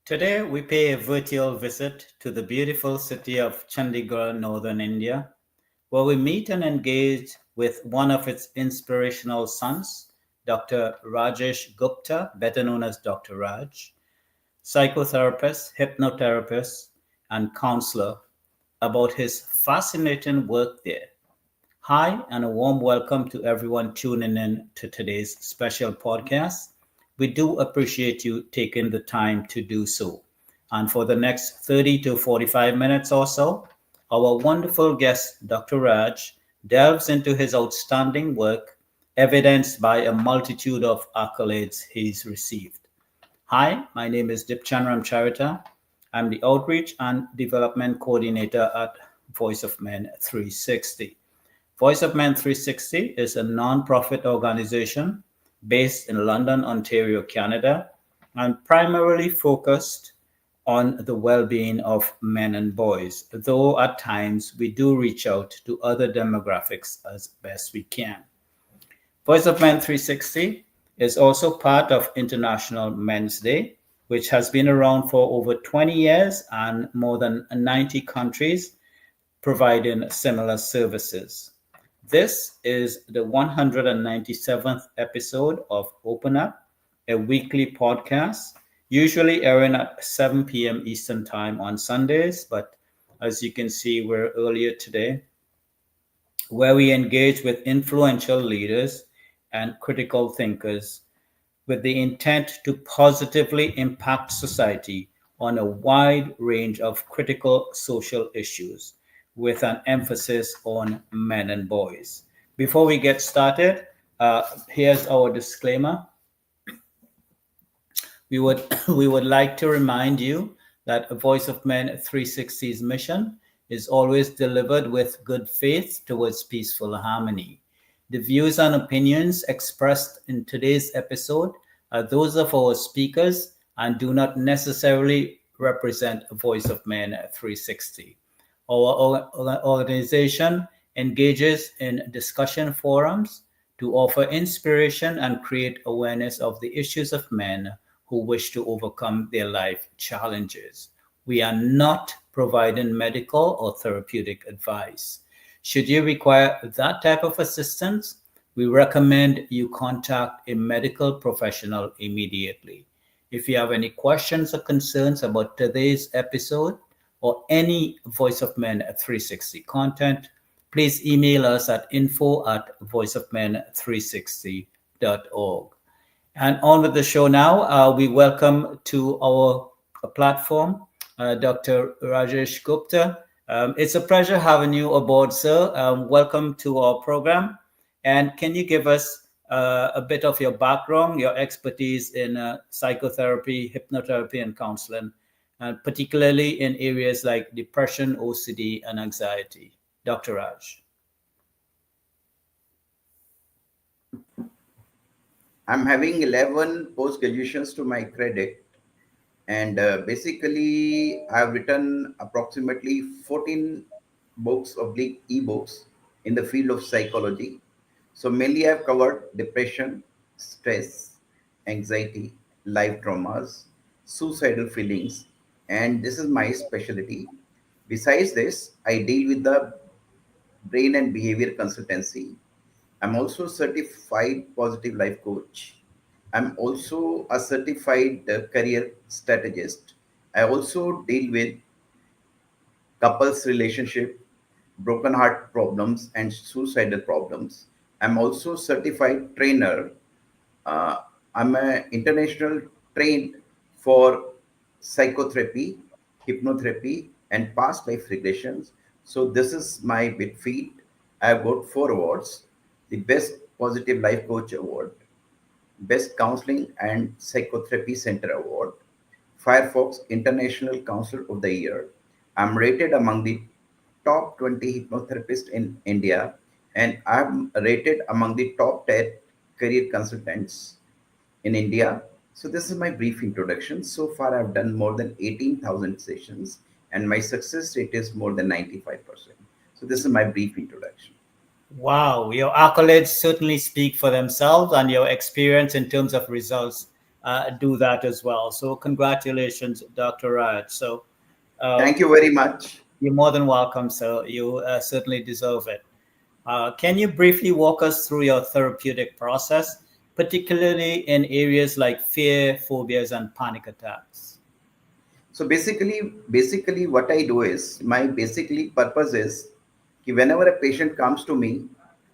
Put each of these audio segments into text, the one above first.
Today, we pay a virtual visit to the beautiful city of Chandigarh, northern India, where we meet and engage with one of its inspirational sons, Dr. Rajesh Gupta, better known as Dr. Raj, psychotherapist, hypnotherapist, and counselor, about his fascinating work there. Hi, and a warm welcome to everyone tuning in to today's special podcast. We do appreciate you taking the time to do so. And for the next 30 to 45 minutes or so, our wonderful guest, Dr. Raj, delves into his outstanding work, evidenced by a multitude of accolades he's received. Hi, my name is Dipchand Ramcharitar. I'm the Outreach and Development Coordinator at Voice of Men 360. Voice of Men 360 is a non-profit organization based in London, Ontario, Canada, and primarily focused on the well-being of men and boys, though at times we do reach out to other demographics as best we can. Voice of Men 360 is also part of International Men's Day, which has been around for over 20 years and more than 90 countries providing similar services. This is the 197th episode of Open Up, a weekly podcast, usually airing at 7 p.m. Eastern Time on Sundays. But as you can see, we're earlier today, where we engage with influential leaders and critical thinkers with the intent to positively impact society on a wide range of critical social issues with an emphasis on men and boys. Before we get started, here's our disclaimer. We would we would like to remind you that a Voice of Men 360's mission is always delivered with good faith towards peaceful harmony. The views and opinions expressed in today's episode are those of our speakers and do not necessarily represent a Voice of Men 360. Our organization engages in discussion forums to offer inspiration and create awareness of the issues of men who wish to overcome their life challenges. We are not providing medical or therapeutic advice. Should you require that type of assistance, we recommend you contact a medical professional immediately. If you have any questions or concerns about today's episode or any Voice of Men 360 content, please email us at info@voiceofmen360.org. And on with the show now, we welcome to our platform Dr. Rajesh Gupta. It's a pleasure having you aboard, sir. Welcome to our program. And can you give us a bit of your background, your expertise in psychotherapy, hypnotherapy, and counseling, and particularly in areas like depression, OCD, and anxiety? Dr. Raj. I'm having 11 post graduations to my credit, and basically, I've written approximately 14 books of e-books in the field of psychology. So, mainly, I've covered depression, stress, anxiety, life traumas, suicidal feelings, and this is my specialty. Besides this, I deal with the brain and behavior consultancy. I'm also a certified positive life coach. I'm also a certified career strategist. I also deal with couples relationship, broken heart problems, and suicidal problems. I'm also certified trainer. uh, I'm an international trained for psychotherapy, hypnotherapy, and past life regressions. So this is my big feat. I've got 4 awards: the Best Positive Life Coach Award, Best Counseling and Psychotherapy Center Award, Firefox International Counselor of the Year. I'm rated among the top 20 hypnotherapists in India, and I'm rated among the top 10 career consultants in India. So this is my brief introduction. So far, I've done more than 18,000 sessions, and my success rate is more than 95%. So this is my brief introduction. Wow, your accolades certainly speak for themselves, and your experience in terms of results do that as well. So congratulations, Dr. Raj. So uh, Thank you very much. you're more than welcome. So you certainly deserve it. Can you briefly walk us through your therapeutic process, particularly in areas like fear, phobias, and panic attacks? So basically, what I do is my basically purpose is कि whenever a patient comes to me,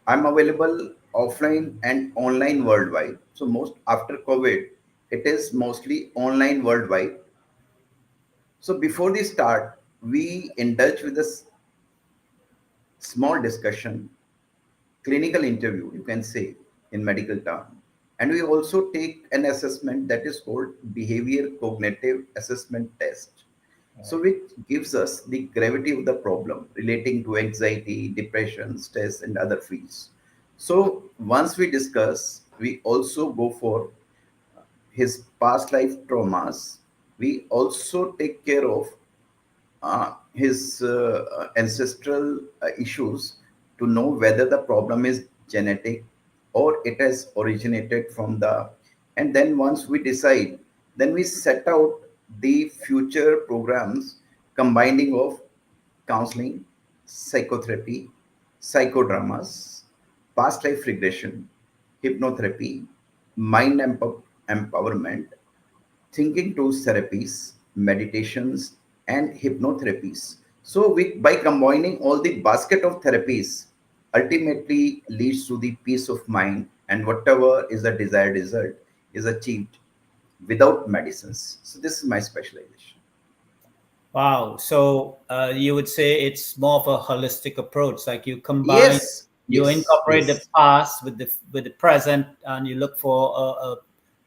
I'm available offline and online worldwide. So most after COVID, it is mostly online worldwide. So before the start, we indulge with a small discussion, clinical interview, you can say in medical term. And we also take an assessment that is called behavior cognitive assessment test. So which gives us the gravity of the problem relating to anxiety, depression, stress, and other fields. So once we discuss, we also go for his past life traumas. We also take care of his ancestral issues to know whether the problem is genetic or it has originated from the. And then once we decide, then we set out the future programs combining of counseling, psychotherapy, psychodramas, past life regression, hypnotherapy, mind empowerment, thinking tools therapies, meditations, and hypnotherapies. So, by combining all the basket of therapies, ultimately leads to the peace of mind, and whatever is the desired result is achieved without medicines. So, this is my specialization. Wow. So you would say it's more of a holistic approach, like you combine, Yes, you yes, incorporate the yes, past with the present, and you look for a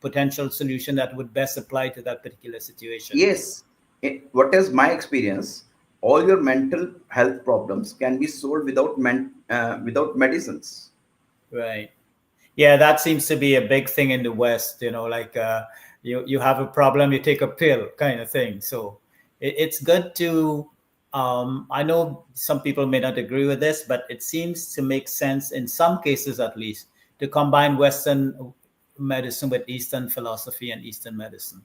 potential solution that would best apply to that particular situation. yes. What is my experience? All your mental health problems can be solved without without medicines. Right. Yeah, that seems to be a big thing in the West. Like you have a problem, you take a pill, kind of thing. So it's good to. I know some people may not agree with this, but it seems to make sense in some cases, at least, to combine Western medicine with Eastern philosophy and Eastern medicine.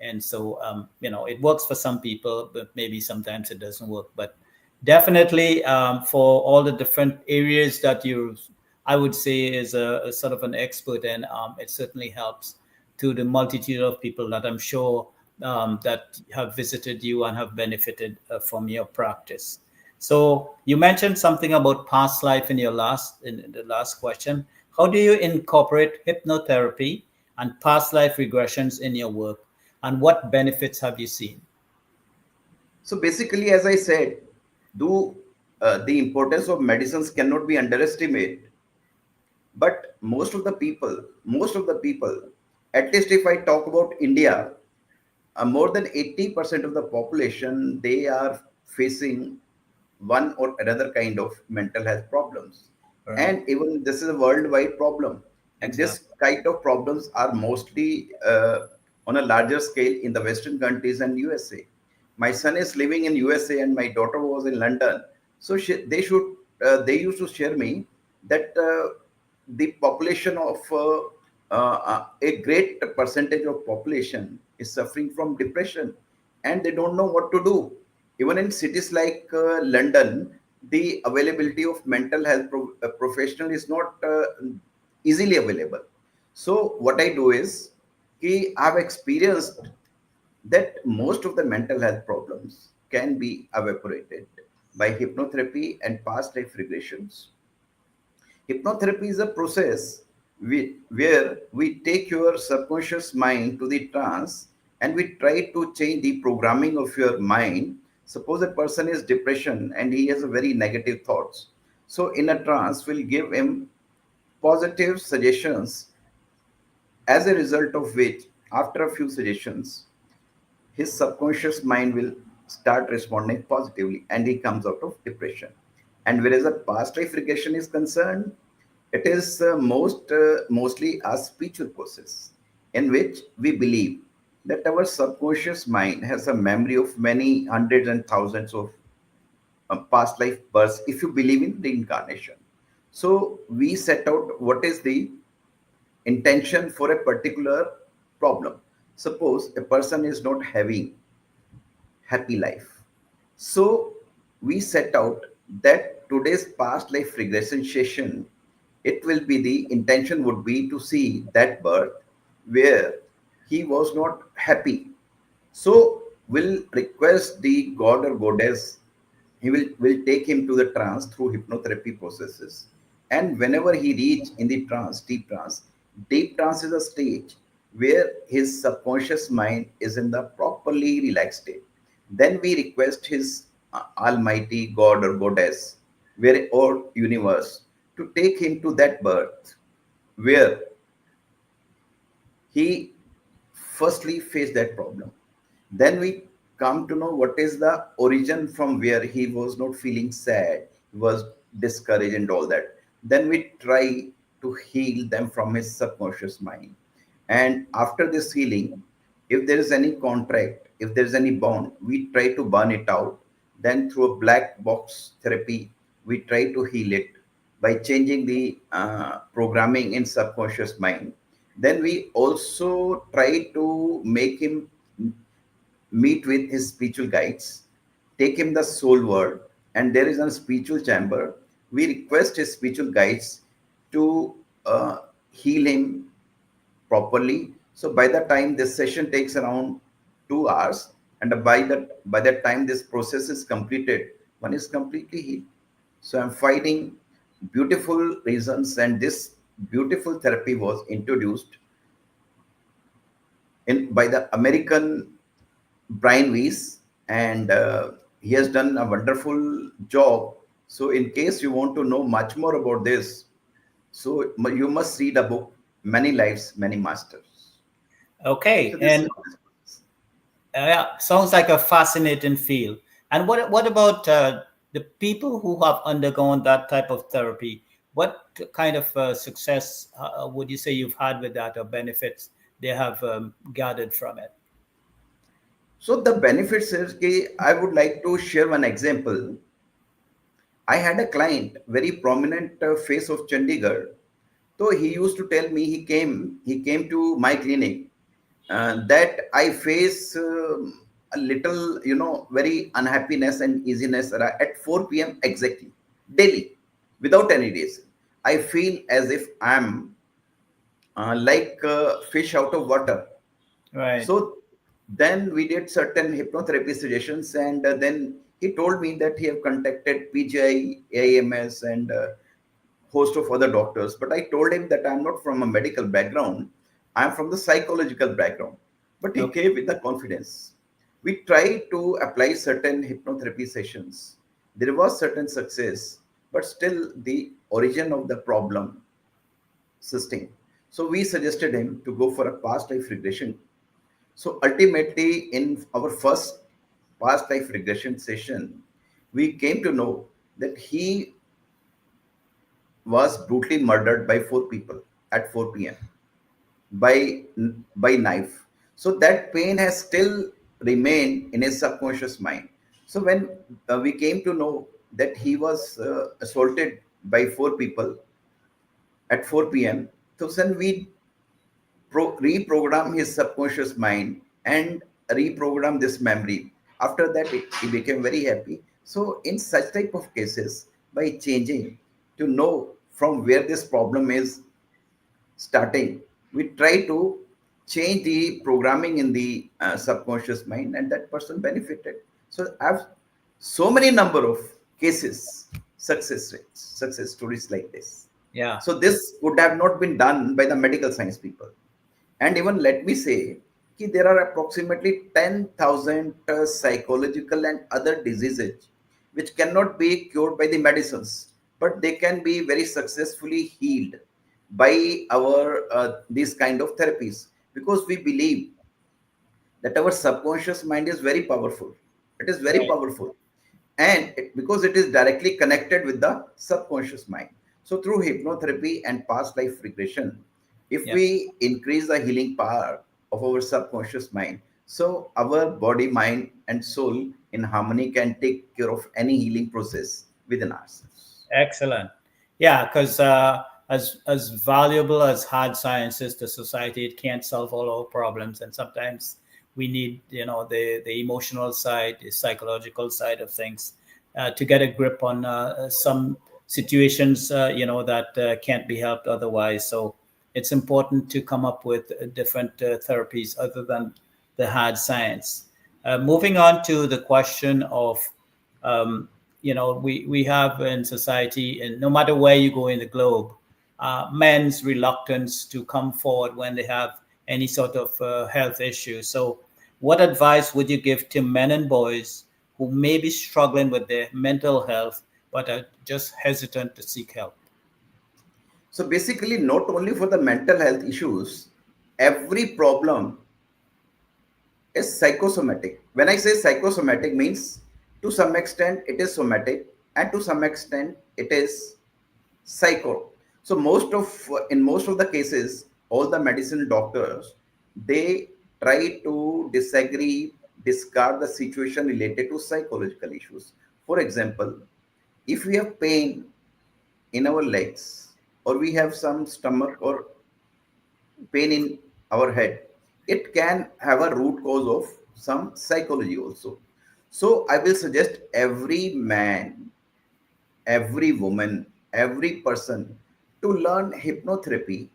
And so it works for some people, but maybe sometimes it doesn't work. But definitely, for all the different areas that you, I would say, is a sort of an expert in, it certainly helps to the multitude of people that I'm sure that have visited you and have benefited from your practice. So you mentioned something about past life in the last question. How do you incorporate hypnotherapy and past life regressions in your work, and what benefits have you seen? So basically, as I said, do the importance of medicines cannot be underestimated. But most of the people, at least if I talk about India, more than 80% of the population, they are facing one or another kind of mental health problems. Right. And even this is a worldwide problem. And this Exactly. kind of problems are mostly on a larger scale in the Western countries and USA. My son is living in USA and my daughter was in London. So they used to share me that the population of a great percentage of population is suffering from depression and they don't know what to do. Even in cities like London, the availability of mental health professional is not easily available. So what I do is, I've experienced that most of the mental health problems can be evaporated by hypnotherapy and past life regressions. Hypnotherapy is a process where we take your subconscious mind to the trance and we try to change the programming of your mind. Suppose a person is depression and he has a very negative thoughts. So in a trance, we'll give him positive suggestions, as a result of which, after a few suggestions, his subconscious mind will start responding positively and he comes out of depression. And whereas a past life regression is concerned, it is mostly a spiritual process in which we believe that our subconscious mind has a memory of many hundreds and thousands of past life births if you believe in reincarnation. So we set out what is the intention for a particular problem. Suppose a person is not having happy life. So we set out that today's past life regression session, it will be the intention would be to see that birth where he was not happy. So we'll request the god or goddess, will take him to the trance through hypnotherapy processes. And whenever he reach in the trance, deep trance is a stage where his subconscious mind is in the properly relaxed state. Then we request his almighty god or goddess, where or universe, to take him to that birth where he firstly faced that problem. Then we come to know what is the origin from where he was not feeling sad, he was discouraged and all that. Then we try to heal them from his subconscious mind. And after this healing, if there is any contract, if there is any bond, we try to burn it out. Then through a black box therapy, we try to heal it by changing the programming in subconscious mind. Then we also try to make him meet with his spiritual guides, take him the soul world, and there is a spiritual chamber. We request his spiritual guides to heal him properly. So by the time this session takes around 2 hours, and by that time this process is completed, one is completely healed. So I'm finding beautiful reasons, and this beautiful therapy was introduced in by the American Brian Weiss, and he has done a wonderful job. So, in case you want to know much more about this, so you must read a book, Many Lives, Many Masters. Okay, So, this and is yeah, sounds like a fascinating field. And what about the people who have undergone that type of therapy? What kind of success would you say you've had with that, or benefits they have gathered from it? so the benefits is I would like to share one example. I had a client, very prominent face of Chandigarh. So he used to tell me he came to my clinic that I face a little, very unhappiness and easiness at 4 p.m. exactly, daily, without any reason. I feel as if I'm like fish out of water. Right. So then we did certain hypnotherapy suggestions, and then he told me that he have contacted PGI, AIMS, and host of other doctors. But I told him that I'm not from a medical background; I'm from the psychological background. But he Okay. gave with the confidence. We tried to apply certain hypnotherapy sessions. There was certain success, but still the origin of the problem sustained. So we suggested him to go for a past life regression. So ultimately, in our first past life regression session, we came to know that he was brutally murdered by 4 people at 4 p.m. by knife. So that pain has still remained in his subconscious mind. So when we came to know that he was assaulted by 4 people at 4 p.m., so then we reprogram his subconscious mind and reprogram this memory. After that, he became very happy. So, in such type of cases, by changing to know from where this problem is starting, we try to change the programming in the subconscious mind, and that person benefited. So, I've so many number of cases, success rates, success stories like this. Yeah. So, this would have not been done by the medical science people. And even let me say, there are approximately 10,000 psychological and other diseases which cannot be cured by the medicines, but they can be very successfully healed by our these kind of therapies, because we believe that our subconscious mind is very powerful. It is very Right. powerful, and because it is directly connected with the subconscious mind. So through hypnotherapy and past life regression, if Yeah. we increase the healing power of our subconscious mind, so our body, mind, and soul in harmony can take care of any healing process within ourselves. Excellent. Yeah, because as valuable as hard science is to society, it can't solve all our problems, and sometimes we need, the emotional side, the psychological side of things, to get a grip on some situations, that can't be helped otherwise. So it's important to come up with different therapies other than the hard science. Moving on to the question of, we have in society, and no matter where you go in the globe, men's reluctance to come forward when they have any sort of health issue. So, what advice would you give to men and boys who may be struggling with their mental health but are just hesitant to seek help? So basically, not only for the mental health issues, every problem is psychosomatic. When I say psychosomatic, means to some extent it is somatic, and to some extent it is psycho. So in most of the cases, all the medicine doctors, they try to disagree, discard the situation related to psychological issues. For example, if we have pain in our legs, or we have some stomach or pain in our head, it can have a root cause of some psychology also. So I will suggest every man, every woman, every person to learn hypnotherapy,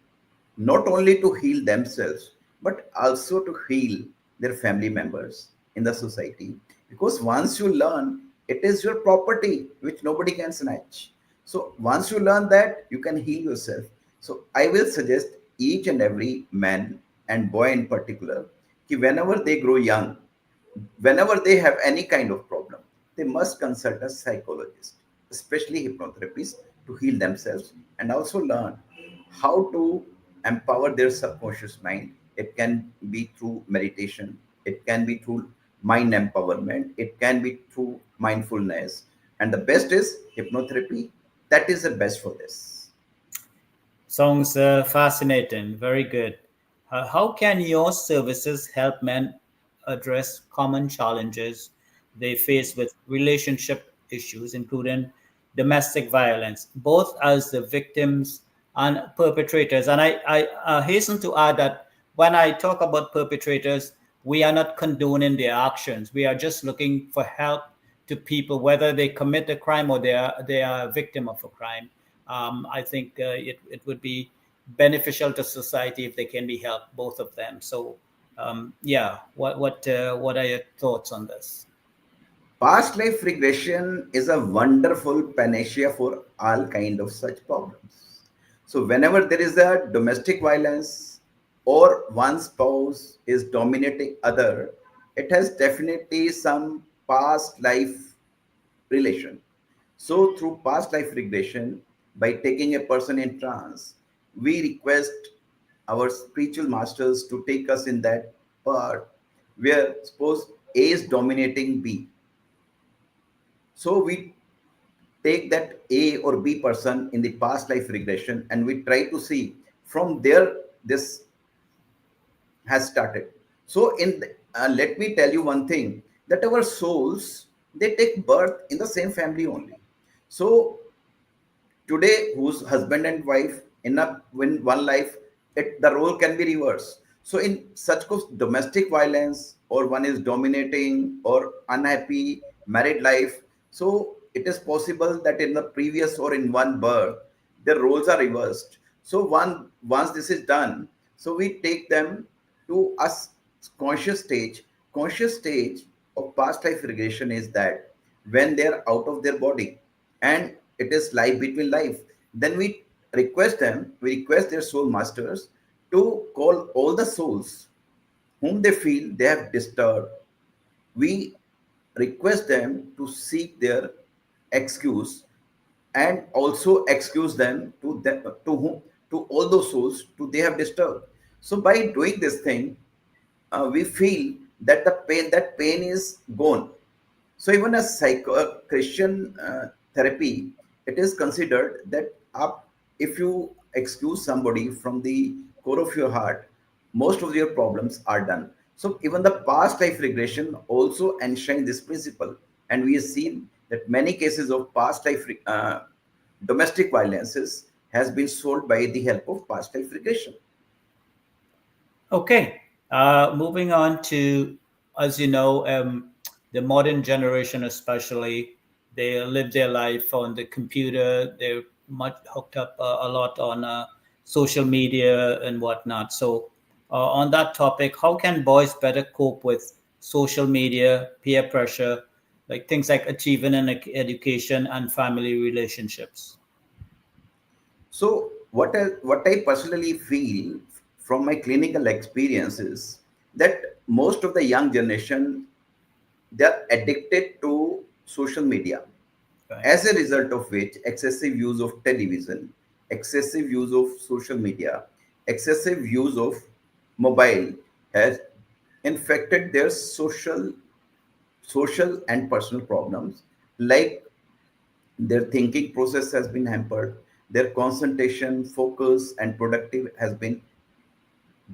not only to heal themselves, but also to heal their family members in the society. Because once you learn, it is your property which nobody can snatch. So once you learn that, you can heal yourself. So I will suggest each and every man and boy in particular, कि whenever they grow young, whenever they have any kind of problem, they must consult a psychologist, especially hypnotherapists, to heal themselves and also learn how to empower their subconscious mind. It can be through meditation, it can be through mind empowerment, it can be through mindfulness. And the best is hypnotherapy. That is the best for this. Sounds fascinating. Very good. How can your services help men address common challenges they face with relationship issues, including domestic violence, both as the victims and perpetrators? And I hasten to add that when I talk about perpetrators, we are not condoning their actions. We are just looking for help to people, whether they commit a crime or they are a victim of a crime. I think it would be beneficial to society if they can be helped, both of them. So, yeah, what are your thoughts on this? Past life regression is a wonderful panacea for all kind of such problems. So whenever there is a domestic violence or one spouse is dominating other, it has definitely some past life relation. So through past life regression, by taking a person in trance, we request our spiritual masters to take us in that part where suppose A is dominating B. So we take that A or B person in the past life regression and we try to see from there this has started. So let me tell you one thing, that our souls, they take birth in the same family only. So today who's husband and wife in one life, the role can be reversed. So in such case domestic violence, or one is dominating or unhappy married life, so it is possible that in the previous or in one birth their roles are reversed. So once this is done, so we take them to us conscious stage. Conscious stage of past life regression is that when they are out of their body and it is life between life, then we request their soul masters to call all the souls whom they feel they have disturbed. We request them to seek their excuse and also excuse them to whom, to all those souls to they have disturbed. So by doing this thing, we feel that that pain is gone. So even a Christian therapy, it is considered that if you excuse somebody from the core of your heart, most of your problems are done. So even the past life regression also enshrine this principle, and we have seen that many cases of past life domestic violences has been solved by the help of past life regression. Okay, moving on to, as you know, the modern generation, especially, they live their life on the computer. They're much hooked up a lot on social media and whatnot. So, on that topic, how can boys better cope with social media, peer pressure, like things like achieving an education and family relationships? So what I personally feel from my clinical experience is that most of the young generation, they are addicted to social media, Right. as a result of which excessive use of television, excessive use of social media, excessive use of mobile has infected their social and personal problems, like their thinking process has been hampered, their concentration, focus, and productive has been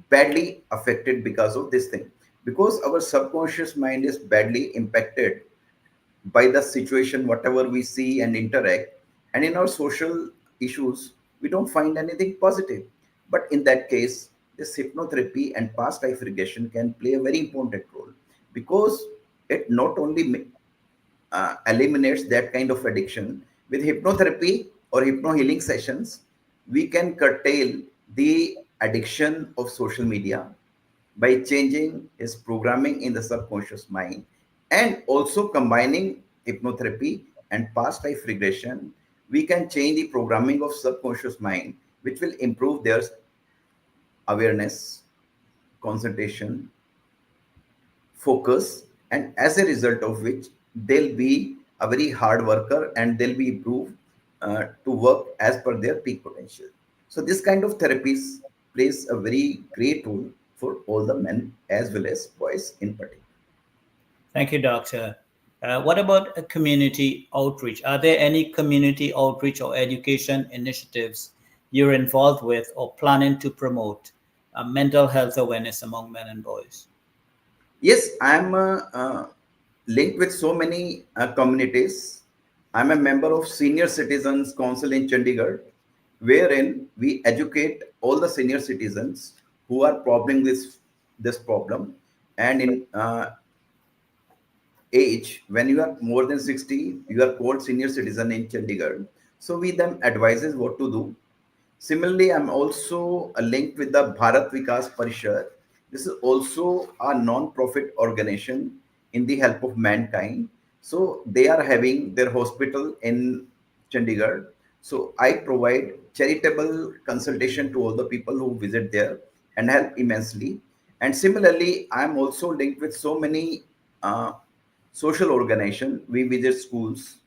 badly affected because of this thing. Because our subconscious mind is badly impacted by the situation, whatever we see and interact, and in our social issues, we don't find anything positive. But in that case, this hypnotherapy and past life regression can play a very important role, because it not only eliminates that kind of addiction. With hypnotherapy or hypno healing sessions, we can curtail the addiction of social media by changing his programming in the subconscious mind, and also combining hypnotherapy and past life regression. We can change the programming of subconscious mind, which will improve their awareness, concentration, focus, and as a result of which they'll be a very hard worker and they'll be improved to work as per their peak potential. So this kind of therapies plays a very great role for all the men as well as boys in particular. Thank you, Doctor. What about a community outreach? Are there any community outreach or education initiatives you're involved with or planning to promote mental health awareness among men and boys? Yes, I'm linked with so many communities. I'm a member of Senior Citizens Council in Chandigarh, wherein we educate all the senior citizens who are problem with this problem. And in age, when you are more than 60, you are called senior citizen in Chandigarh. So we them advises what to do. Similarly, I'm also linked with the Bharat Vikas Parishad. This is also a non-profit organization in the help of mankind. So they are having their hospital in Chandigarh. So I provide charitable consultation to all the people who visit there and help immensely. And similarly, I'm also linked with so many social organization. We visit schools,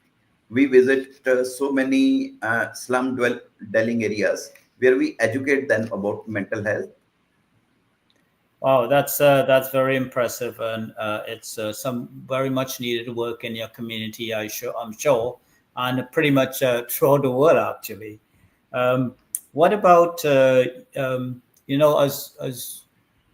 we visit so many dwelling areas where we educate them about mental health. Wow, that's very impressive, and it's some very much needed work in your community. I'm sure, and pretty much throughout the world actually. Um, what about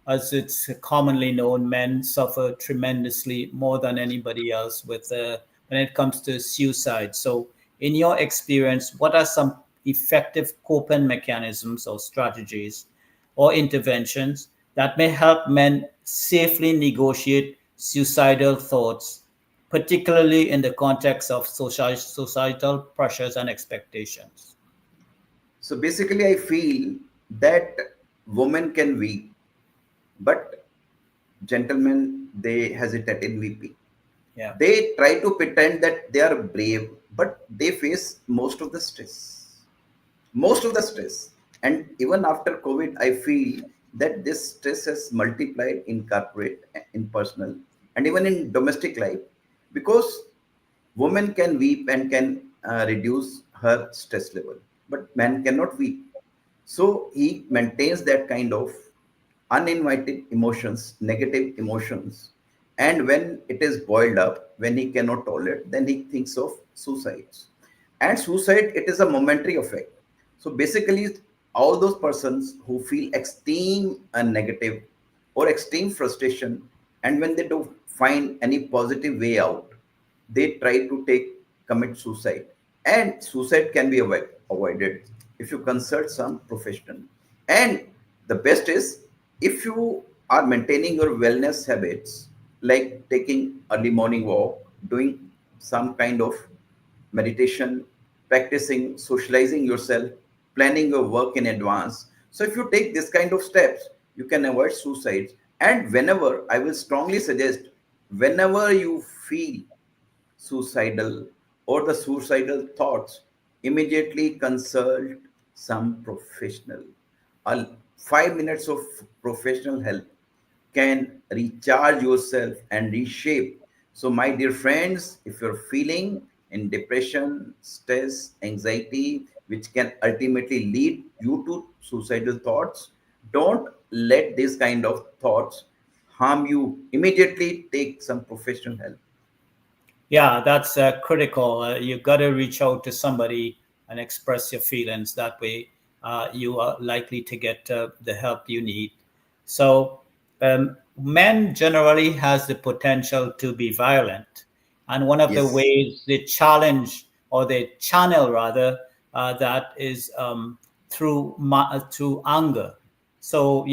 as it's commonly known, men suffer tremendously more than anybody else with when it comes to suicide. So, in your experience, what are some effective coping mechanisms or strategies or interventions that may help men safely negotiate suicidal thoughts, particularly in the context of societal pressures and expectations? So basically, I feel that women can weep, but gentlemen, they hesitate in weeping. Yeah. They try to pretend that they are brave, but they face most of the stress. And even after COVID, I feel that this stress has multiplied in corporate, in personal, and even in domestic life, because woman can weep and can reduce her stress level, but man cannot weep. So he maintains that kind of uninvited emotions, negative emotions. And when it is boiled up, when he cannot tolerate, then he thinks of suicides. And suicide, it is a momentary effect. So basically, all those persons who feel extreme and negative or extreme frustration, and when they don't find any positive way out, they try to commit suicide. And suicide can be avoided if you consult some professional. And the best is if you are maintaining your wellness habits, like taking early morning walk, doing some kind of meditation, practicing, socializing yourself, planning your work in advance. So if you take this kind of steps, you can avoid suicides. And whenever, I will strongly suggest, whenever you feel suicidal or the suicidal thoughts, immediately consult some professional. 5 minutes of professional help can recharge yourself and reshape. So, my dear friends, if you're feeling in depression, stress, anxiety, which can ultimately lead you to suicidal thoughts, don't let these kind of thoughts harm you. Immediately take some professional help. Yeah, that's critical. You got to reach out to somebody and express your feelings. That way, you are likely to get the help you need. So, men generally has the potential to be violent, and one of the Yes. ways they challenge or they channel rather that is through anger. So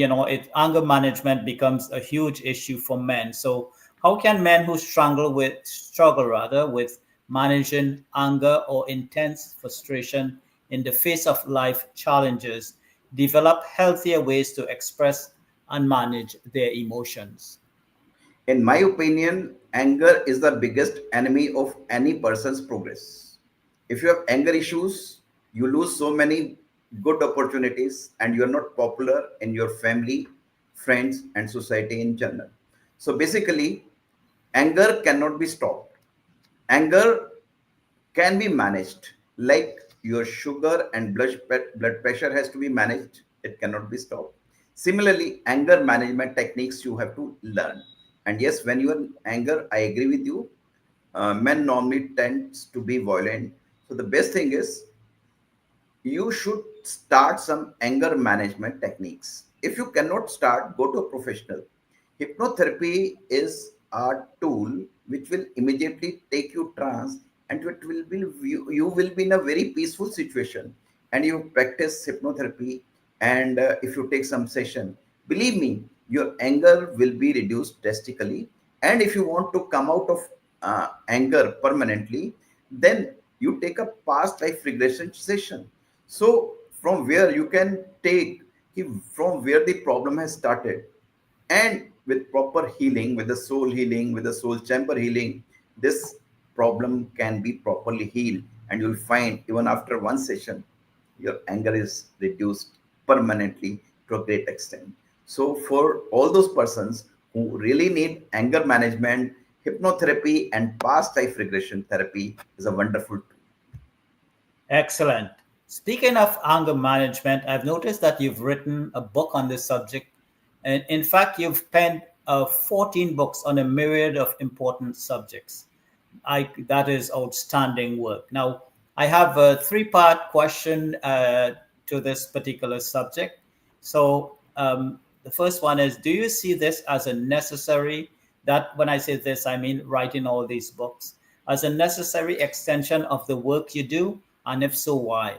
anger management becomes a huge issue for men. So how can men who struggle with managing anger or intense frustration in the face of life challenges develop healthier ways to express and manage their emotions? In my opinion, anger is the biggest enemy of any person's progress. If you have anger issues, you lose so many good opportunities and you are not popular in your family, friends, and society in general. So basically, anger cannot be stopped. Anger can be managed, like your sugar and blood pressure has to be managed. It cannot be stopped. Similarly, anger management techniques you have to learn. And yes, when you are in anger, I agree with you. Men normally tends to be violent. So the best thing is you should start some anger management techniques. If you cannot start, go to a professional. Hypnotherapy is a tool which will immediately take you trance, and it will be you will be in a very peaceful situation, and you practice hypnotherapy. And if you take some session, believe me, your anger will be reduced drastically. And if you want to come out of anger permanently, then you take a past life regression session. So from where you can take from where the problem has started, and with proper healing, with the soul healing, with the soul chamber healing, this problem can be properly healed, and you'll find even after one session, your anger is reduced permanently to a great extent. So for all those persons who really need anger management, hypnotherapy and past life regression therapy is a wonderful tool. Excellent. Speaking of anger management, I've noticed that you've written a book on this subject. And in fact, you've penned 14 books on a myriad of important subjects. That is outstanding work. Now, I have a three-part question to this particular subject. So, the first one is: do you see this as a necessary? That when I say this, I mean writing all these books as a necessary extension of the work you do, and if so, why?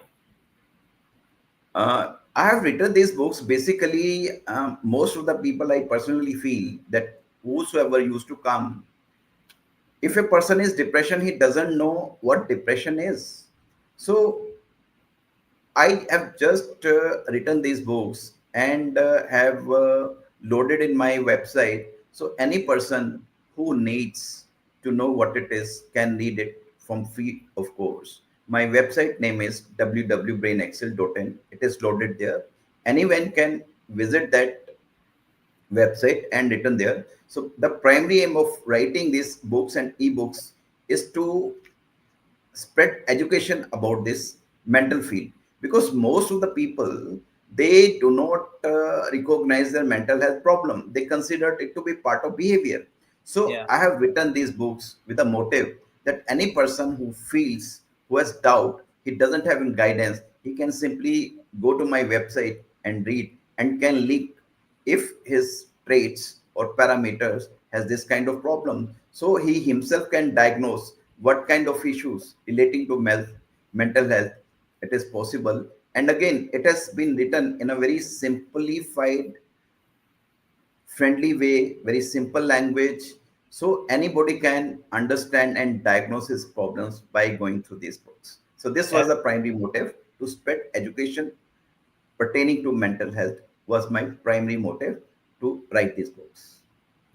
I have written these books. Basically, most of the people I personally feel that whosoever used to come, if a person is depression, he doesn't know what depression is. So I have just written these books and have loaded in my website. So any person who needs to know what it is can read it from free, of course. My website name is www.brainexcel.in. It is loaded there. Anyone can visit that website and written there. So the primary aim of writing these books and ebooks is to spread education about this mental field, because most of the people, they do not recognize their mental health problem. They consider it to be part of behavior. So Yeah. I have written these books with a motive that any person who feels, who has doubt, he doesn't have any guidance, he can simply go to my website and read, and can link if his traits or parameters has this kind of problem, so he himself can diagnose what kind of issues relating to mental health it is possible. And again, it has been written in a very simplified, friendly way, very simple language. So anybody can understand and diagnose his problems by going through these books. So this Eh, was the primary motive to spread education pertaining to mental health was my primary motive to write these books.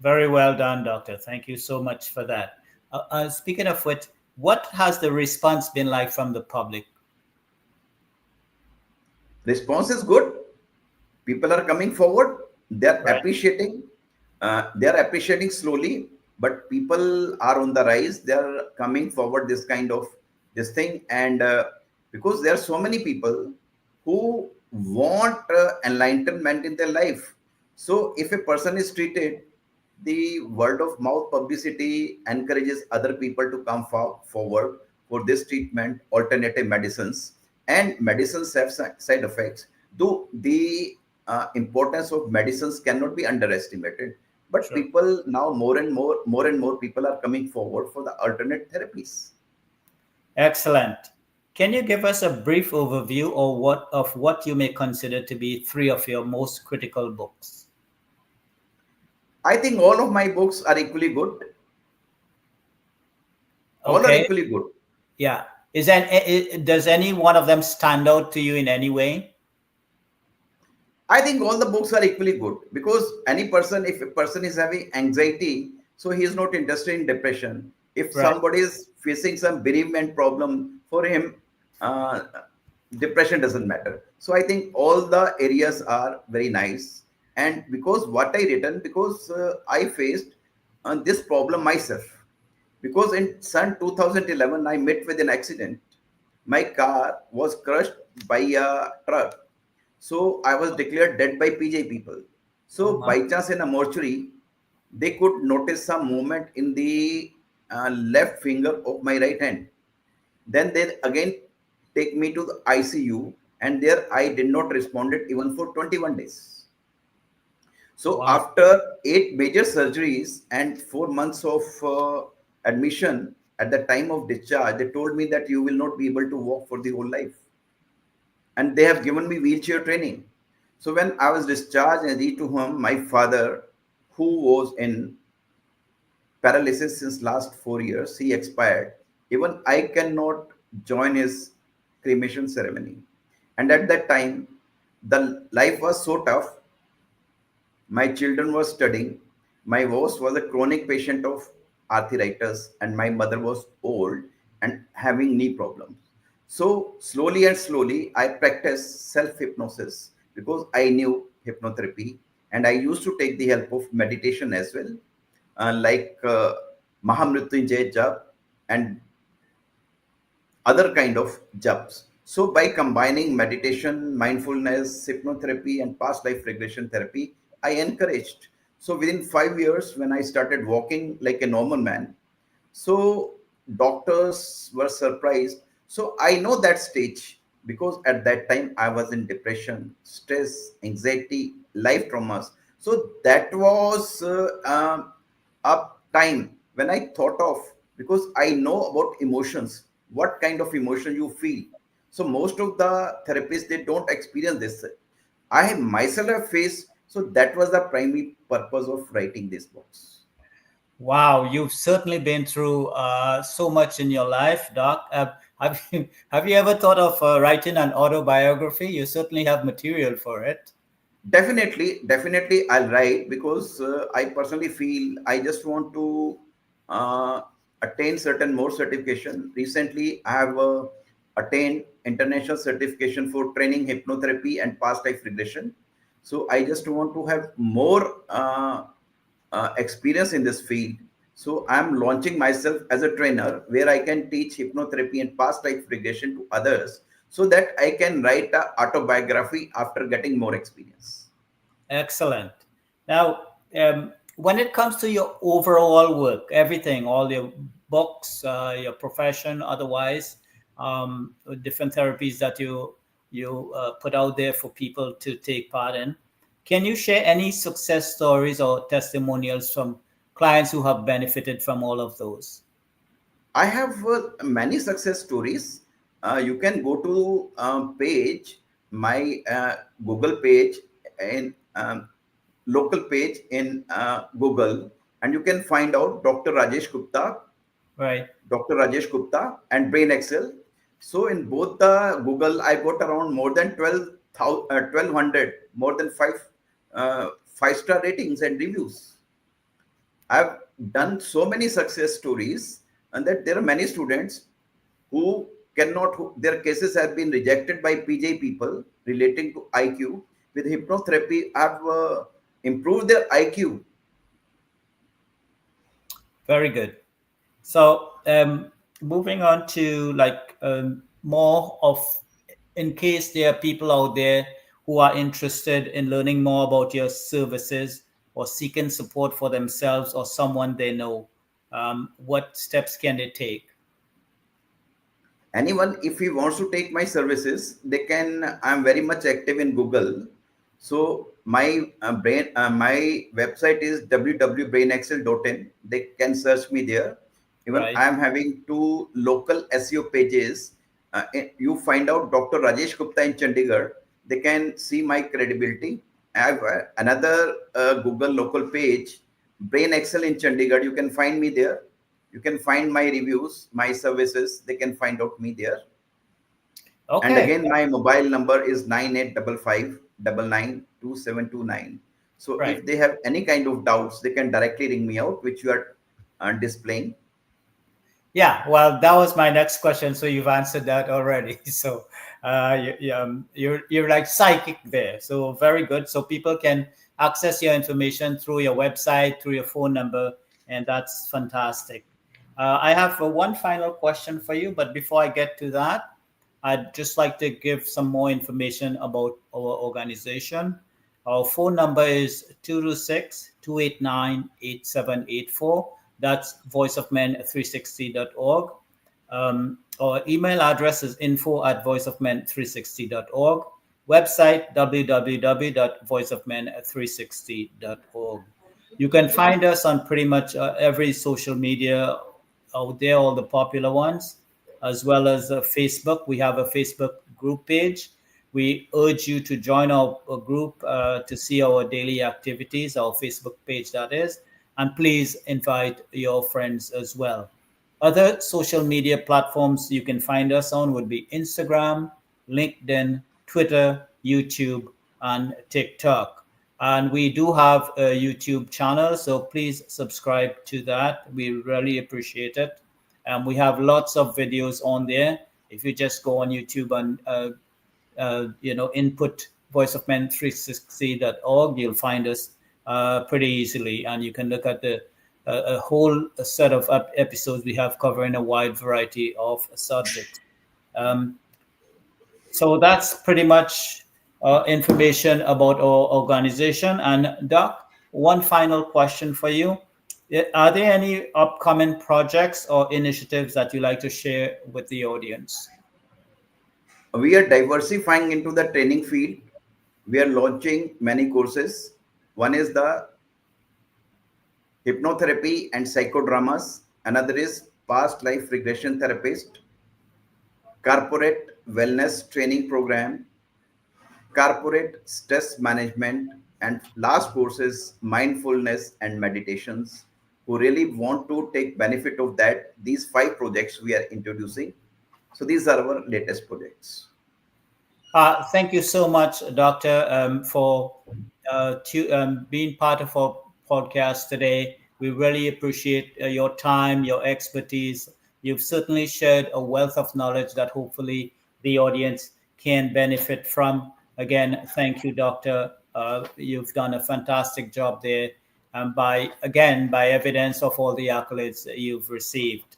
Very well done, Doctor. Thank you so much for that. Speaking of which, what has the response been like from the public? Response is good. People are coming forward. Right. They are appreciating slowly, but people are on the rise. They are coming forward this kind of this thing. And because there are so many people who want enlightenment in their life. So if a person is treated, the word of mouth publicity encourages other people to come forward for this treatment, alternative medicines. And medicines have side effects, though the importance of medicines cannot be underestimated. But Sure. people now more and more people are coming forward for the alternate therapies. Excellent. Can you give us a brief overview or what you may consider to be three of your most critical books? I think all of my books are equally good. All are Okay. equally good. Yeah. Does any one of them stand out to you in any way? I think all the books are equally good because any person, if a person is having anxiety, so he is not interested in depression. If Right. somebody is facing some bereavement problem, for him, uh, depression doesn't matter. So I think all the areas are very nice. And because what I written, because I faced this problem myself. Because in Sun 2011, I met with an accident. My car was crushed by a truck, so I was declared dead by PJ people. Oh So my. by chance in a mortuary, they could notice some movement in the left finger of my right hand. Then they again take me to the ICU, and there I did not respond it even for 21 days. So Wow. after 8 major surgeries and 4 months of admission, at the time of discharge, they told me that you will not be able to walk for the whole life, and they have given me wheelchair training. So when I was discharged and reached to home, my father, who was in paralysis since last 4 years, he expired. Even I cannot join his cremation ceremony. And at that time, the life was so tough. My children were studying. My host was a chronic patient of arthritis, and my mother was old and having knee problems. So slowly and slowly, I practiced self hypnosis because I knew hypnotherapy, and I used to take the help of meditation as well, like Mahamrityunjay Jap and other kind of jobs. So by combining meditation, mindfulness, hypnotherapy, and past life regression therapy, I encouraged. So within 5 years, when I started walking like a normal man, so doctors were surprised. So I know that stage because at that time I was in depression, stress, anxiety, life traumas. So that was a time when I thought of, because I know about emotions, what kind of emotion you feel. So most of the therapists they don't experience this. I myself have faced. So that was the primary purpose of writing these books. Wow, you've certainly been through so much in your life, Doc. Have you ever thought of writing an autobiography? You certainly have material for it. Definitely, I'll write because I personally feel I just want to uh, attain certain more certification. Recently, I have attained international certification for training hypnotherapy and past life regression. So I just want to have more experience in this field. So I'm launching myself as a trainer where I can teach hypnotherapy and past life regression to others so that I can write a autobiography after getting more experience. Excellent. Now, when it comes to your overall work, everything, all your books, your profession, otherwise, different therapies that you put out there for people to take part in, can you share any success stories or testimonials from clients who have benefited from all of those? I have many success stories. You can go to page. my Google page in local page in Google, and you can find out Right. Dr. Rajesh Gupta and Brain Excel. So in both the Google, I got around more than 1200, more than five-star ratings and reviews. I've done so many success stories, and that there are many students who their cases have been rejected by PJ people relating to IQ. With hypnotherapy, I've improved their IQ. Very good. So, moving on to like more of, in case there are people out there who are interested in learning more about your services or seeking support for themselves or someone they know, what steps can they take? Anyone, if he wants to take my services, they can. I'm very much active in Google. So my website is www.brainexcel.in. They can search me there. Even Right. I am having two local SEO pages. You find out Dr. Rajesh Gupta in Chandigarh. They can see my credibility. I have another Google local page, Brain Excel in Chandigarh. You can find me there. You can find my reviews, my services. They can find out me there. And Okay. again, my mobile number is 9855 99 2729. So Right. if they have any kind of doubts, they can directly ring me out, which you are displaying. Yeah, well, that was my next question. So you've answered that already. So you're like psychic there. So very good. So people can access your information through your website, through your phone number, and that's fantastic. I have one final question for you, but before I get to that, I'd just like to give some more information about our organization. Our phone number is 226-289-8784. That's voiceofmen360.org. Our email address is info@voiceofmen360.org. Website www.voiceofmen360.org. You can find us on pretty much every social media out there, all the popular ones, as well as Facebook. We have a Facebook group page. We urge you to join our group to see our daily activities, our Facebook page, that is. And please invite your friends as well. Other social media platforms you can find us on would be Instagram, LinkedIn, Twitter, YouTube, and TikTok. And we do have a YouTube channel, so please subscribe to that. We really appreciate it. We have lots of videos on there. If you just go on YouTube and input voiceofmen360.org, you'll find us pretty easily, and you can look at the a whole set of episodes we have covering a wide variety of subjects. Um, so that's pretty much information about our organization. And Doc, one final question for you. Are there any upcoming projects or initiatives that you like to share with the audience? We are diversifying into the training field. We are launching many courses. One is the hypnotherapy and psychodramas. Another is past life regression therapist, corporate wellness training program, corporate stress management, and last course is mindfulness and meditations. Who really want to take benefit of that, these five projects we are introducing. So these are our latest projects. Thank you so much, Doctor, for being part of our podcast today. We really appreciate your time, your expertise. You've certainly shared a wealth of knowledge that hopefully the audience can benefit from. Again, thank you, Doctor. You've done a fantastic job there. By evidence of all the accolades that you've received.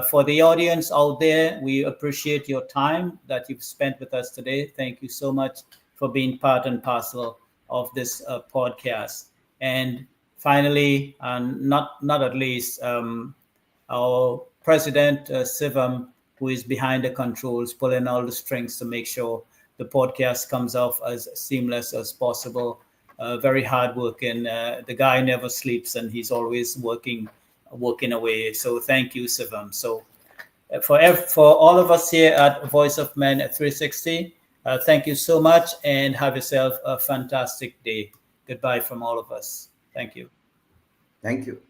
For the audience out there, we appreciate your time that you've spent with us today. Thank you so much for being part and parcel of this podcast. And finally, and not at least, our president, Sivam, who is behind the controls, pulling all the strings to make sure the podcast comes off as seamless as possible. Very hardworking. The guy never sleeps, and he's always working away. So thank you, Sivam. So for all of us here at Voice of Men 360, Thank you so much and have yourself a fantastic day. Goodbye from all of us. Thank you. Thank you.